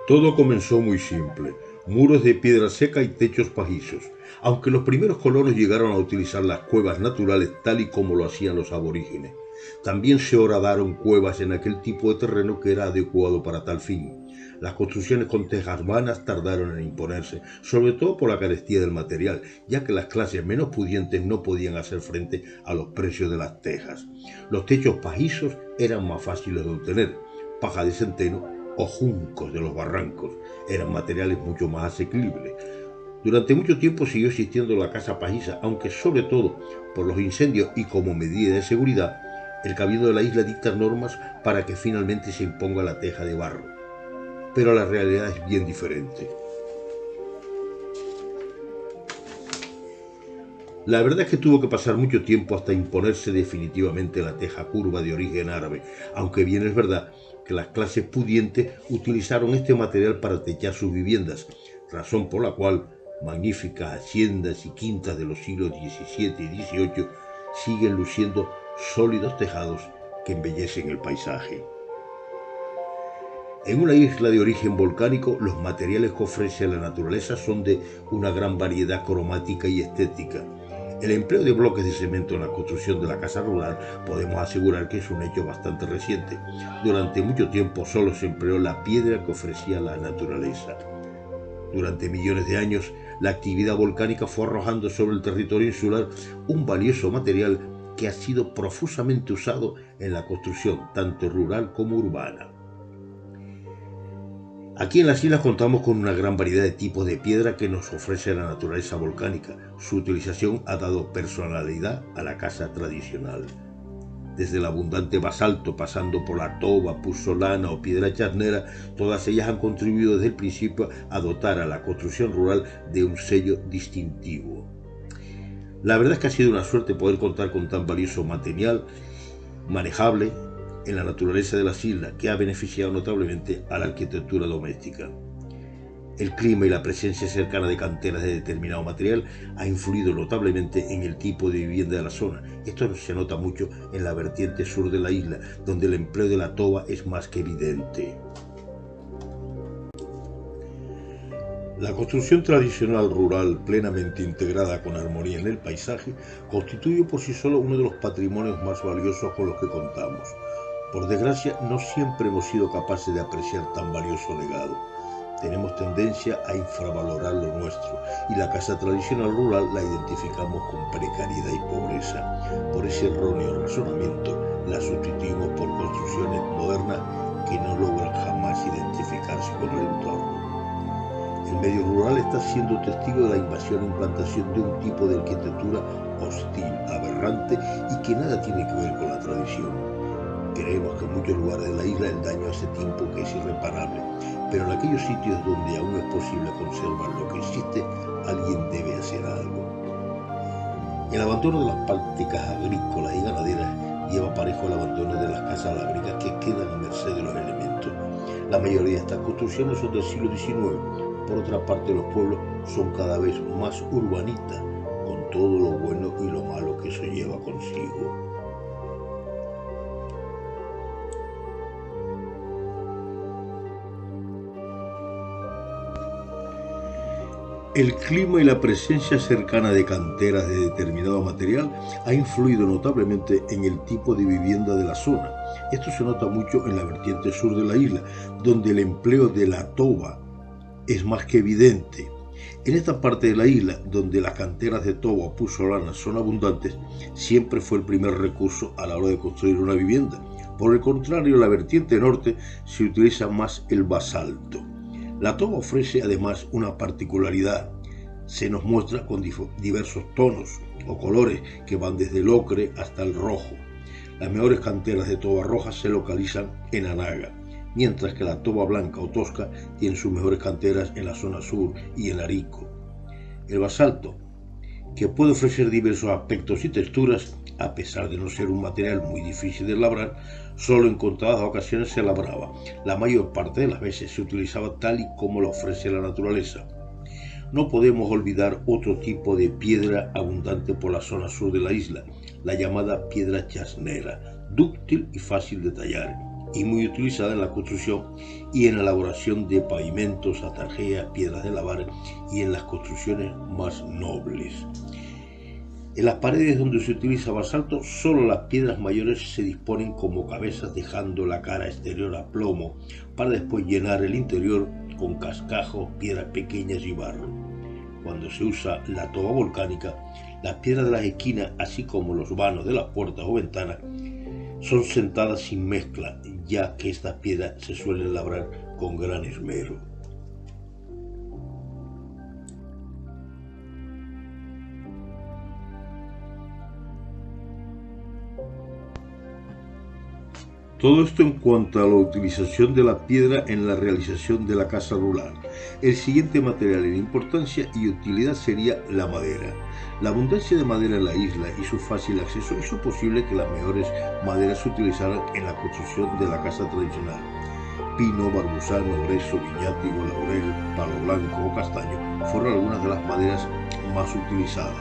Todo comenzó muy simple, muros de piedra seca y techos pajizos, aunque los primeros colonos llegaron a utilizar las cuevas naturales tal y como lo hacían los aborígenes. También se horadaron cuevas en aquel tipo de terreno que era adecuado para tal fin. Las construcciones con tejas vanas tardaron en imponerse, sobre todo por la carestía del material, ya que las clases menos pudientes no podían hacer frente a los precios de las tejas. Los techos pajizos eran más fáciles de obtener, paja de centeno o juncos de los barrancos eran materiales mucho más asequibles. Durante mucho tiempo siguió existiendo la casa pajiza, aunque sobre todo por los incendios y como medida de seguridad, el cabildo de la isla dicta normas para que finalmente se imponga la teja de barro. Pero la realidad es bien diferente. La verdad es que tuvo que pasar mucho tiempo hasta imponerse definitivamente la teja curva de origen árabe, aunque bien es verdad que las clases pudientes utilizaron este material para techar sus viviendas, razón por la cual magníficas haciendas y quintas de los siglos XVII y XVIII siguen luciendo sólidos tejados que embellecen el paisaje. En una isla de origen volcánico, los materiales que ofrece la naturaleza son de una gran variedad cromática y estética. El empleo de bloques de cemento en la construcción de la casa rural podemos asegurar que es un hecho bastante reciente. Durante mucho tiempo solo se empleó la piedra que ofrecía la naturaleza. Durante millones de años, la actividad volcánica fue arrojando sobre el territorio insular un valioso material que ha sido profusamente usado en la construcción, tanto rural como urbana. Aquí en las islas contamos con una gran variedad de tipos de piedra que nos ofrece la naturaleza volcánica. Su utilización ha dado personalidad a la casa tradicional. Desde el abundante basalto, pasando por la toba, puzzolana o piedra charnera, todas ellas han contribuido desde el principio a dotar a la construcción rural de un sello distintivo. La verdad es que ha sido una suerte poder contar con tan valioso material manejable en la naturaleza de las islas, que ha beneficiado notablemente a la arquitectura doméstica. El clima y la presencia cercana de canteras de determinado material ha influido notablemente en el tipo de vivienda de la zona. Esto se nota mucho en la vertiente sur de la isla, donde el empleo de la toba es más que evidente. La construcción tradicional rural plenamente integrada con armonía en el paisaje constituye por sí solo uno de los patrimonios más valiosos con los que contamos. Por desgracia, no siempre hemos sido capaces de apreciar tan valioso legado. Tenemos tendencia a infravalorar lo nuestro y la casa tradicional rural la identificamos con precariedad y pobreza. Por ese erróneo razonamiento, la sustituimos por construcciones modernas que no logran jamás identificarse con el entorno. El medio rural está siendo testigo de la invasión e implantación de un tipo de arquitectura hostil, aberrante y que nada tiene que ver con la tradición. Creemos que en muchos lugares de la isla el daño hace tiempo que es irreparable, pero en aquellos sitios donde aún es posible conservar lo que existe, alguien debe hacer algo. El abandono de las prácticas agrícolas y ganaderas lleva parejo el abandono de las casas lábricas que quedan a merced de los elementos. La mayoría de estas construcciones son del siglo XIX. Por otra parte, los pueblos son cada vez más urbanitas, con todo lo bueno y lo malo que eso lleva consigo. El clima y la presencia cercana de canteras de determinado material ha influido notablemente en el tipo de vivienda de la zona. Esto se nota mucho en la vertiente sur de la isla, donde el empleo de la toba es más que evidente. En esta parte de la isla, donde las canteras de toba o puzzolana son abundantes, siempre fue el primer recurso a la hora de construir una vivienda. Por el contrario, en la vertiente norte se utiliza más el basalto. La toba ofrece además una particularidad. Se nos muestra con diversos tonos o colores que van desde el ocre hasta el rojo. Las mejores canteras de toba roja se localizan en Anaga, mientras que la toba blanca o tosca tiene sus mejores canteras en la zona sur y en Arico. El basalto, que puede ofrecer diversos aspectos y texturas, a pesar de no ser un material muy difícil de labrar, solo en contadas ocasiones se labraba. La mayor parte de las veces se utilizaba tal y como lo ofrece la naturaleza. No podemos olvidar otro tipo de piedra abundante por la zona sur de la isla, la llamada piedra charnera, dúctil y fácil de tallar. y muy utilizada en la construcción y en la elaboración de pavimentos, atarjeas, piedras de lavar y en las construcciones más nobles. En las paredes donde se utiliza basalto, solo las piedras mayores se disponen como cabezas, dejando la cara exterior a plomo, para después llenar el interior con cascajos, piedras pequeñas y barro. Cuando se usa la toba volcánica, las piedras de las esquinas, así como los vanos de las puertas o ventanas, son sentadas sin mezcla, ya que estas piedras se suelen labrar con gran esmero. Todo esto en cuanto a la utilización de la piedra en la realización de la casa rural. El siguiente material en importancia y utilidad sería la madera. La abundancia de madera en la isla y su fácil acceso hizo posible que las mejores maderas se utilizaran en la construcción de la casa tradicional. Pino, barbusano, brezo, viñátigo, laurel, palo blanco o castaño fueron algunas de las maderas más utilizadas.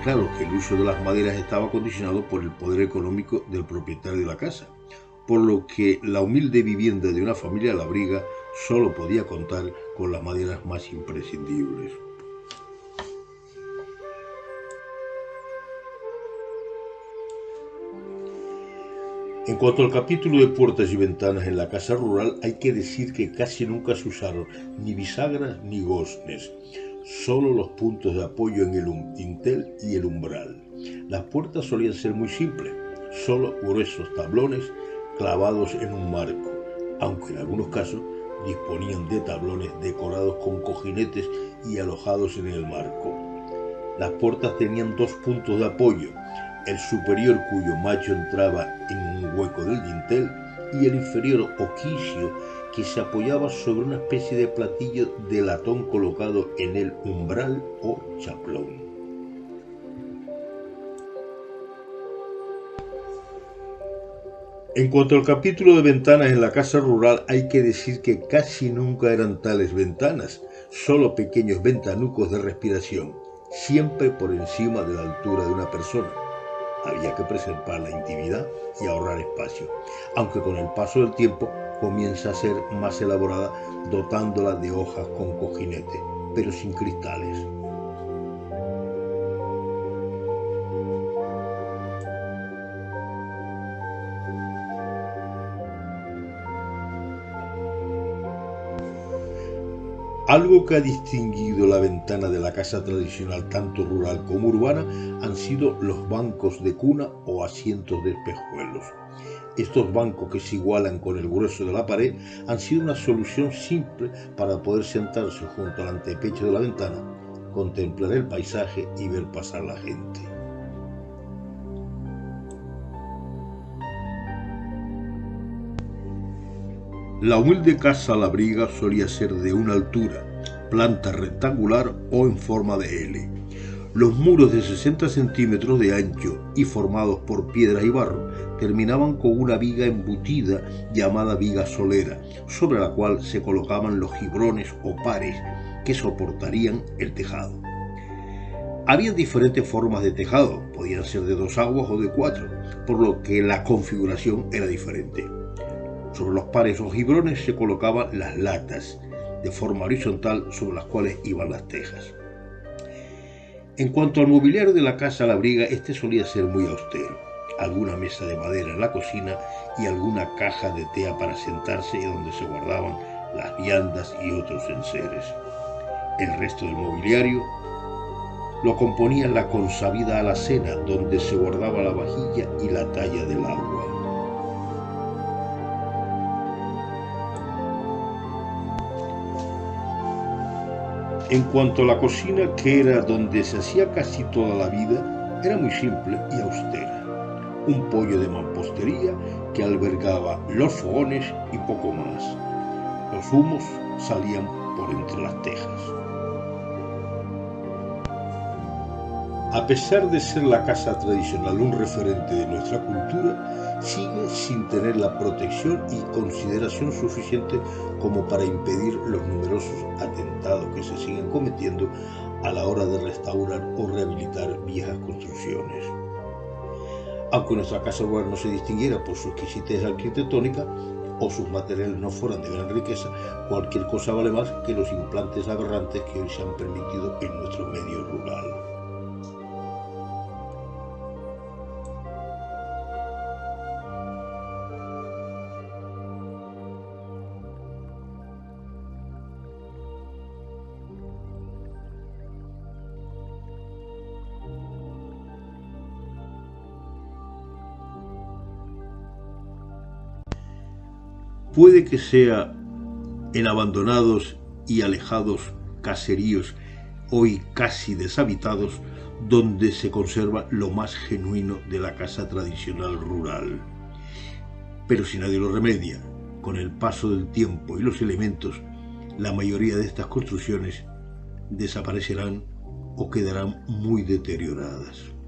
Claro que el uso de las maderas estaba condicionado por el poder económico del propietario de la casa, por lo que la humilde vivienda de una familia labriga solo podía contar con las maderas más imprescindibles. En cuanto al capítulo de puertas y ventanas en la casa rural, hay que decir que casi nunca se usaron ni bisagras ni goznes, solo los puntos de apoyo en el dintel y el umbral. Las puertas solían ser muy simples, solo gruesos tablones clavados en un marco, aunque en algunos casos disponían de tablones decorados con cojinetes y alojados en el marco. Las puertas tenían dos puntos de apoyo, el superior cuyo macho entraba en un hueco del dintel y el inferior o quisio que se apoyaba sobre una especie de platillo de latón colocado en el umbral o chaplón. En cuanto al capítulo de ventanas en la casa rural, hay que decir que casi nunca eran tales ventanas, solo pequeños ventanucos de respiración, siempre por encima de la altura de una persona. Había que preservar la intimidad y ahorrar espacio, aunque con el paso del tiempo comienza a ser más elaborada, dotándola de hojas con cojinete, pero sin cristales. Algo que ha distinguido la ventana de la casa tradicional tanto rural como urbana han sido los bancos de cuna o asientos de espejuelos. Estos bancos, que se igualan con el grueso de la pared, han sido una solución simple para poder sentarse junto al antepecho de la ventana, contemplar el paisaje y ver pasar la gente. La humilde casa labriga solía ser de una altura, planta rectangular o en forma de L. Los muros de 60 centímetros de ancho y formados por piedra y barro terminaban con una viga embutida llamada viga solera, sobre la cual se colocaban los gibrones o pares que soportarían el tejado. Había diferentes formas de tejado, podían ser de 2 aguas o de 4, por lo que la configuración era diferente. Sobre los pares o gibrones se colocaban las latas, de forma horizontal, sobre las cuales iban las tejas. En cuanto al mobiliario de la casa labriga, este solía ser muy austero. Alguna mesa de madera en la cocina y alguna caja de tea para sentarse donde se guardaban las viandas y otros enseres. El resto del mobiliario lo componían la consabida alacena, donde se guardaba la vajilla y la talla del agua. En cuanto a la cocina, que era donde se hacía casi toda la vida, era muy simple y austera. Un pollo de mampostería que albergaba los fogones y poco más. Los humos salían por entre las tejas. A pesar de ser la casa tradicional un referente de nuestra cultura, sigue sin tener la protección y consideración suficiente como para impedir los numerosos atentados que se siguen cometiendo a la hora de restaurar o rehabilitar viejas construcciones. Aunque nuestra casa rural no se distinguiera por su exquisitez arquitectónica o sus materiales no fueran de gran riqueza, cualquier cosa vale más que los implantes aberrantes que hoy se han permitido en nuestro medio rural. Puede que sea en abandonados y alejados caseríos, hoy casi deshabitados, donde se conserva lo más genuino de la casa tradicional rural. Pero si nadie lo remedia, con el paso del tiempo y los elementos, la mayoría de estas construcciones desaparecerán o quedarán muy deterioradas.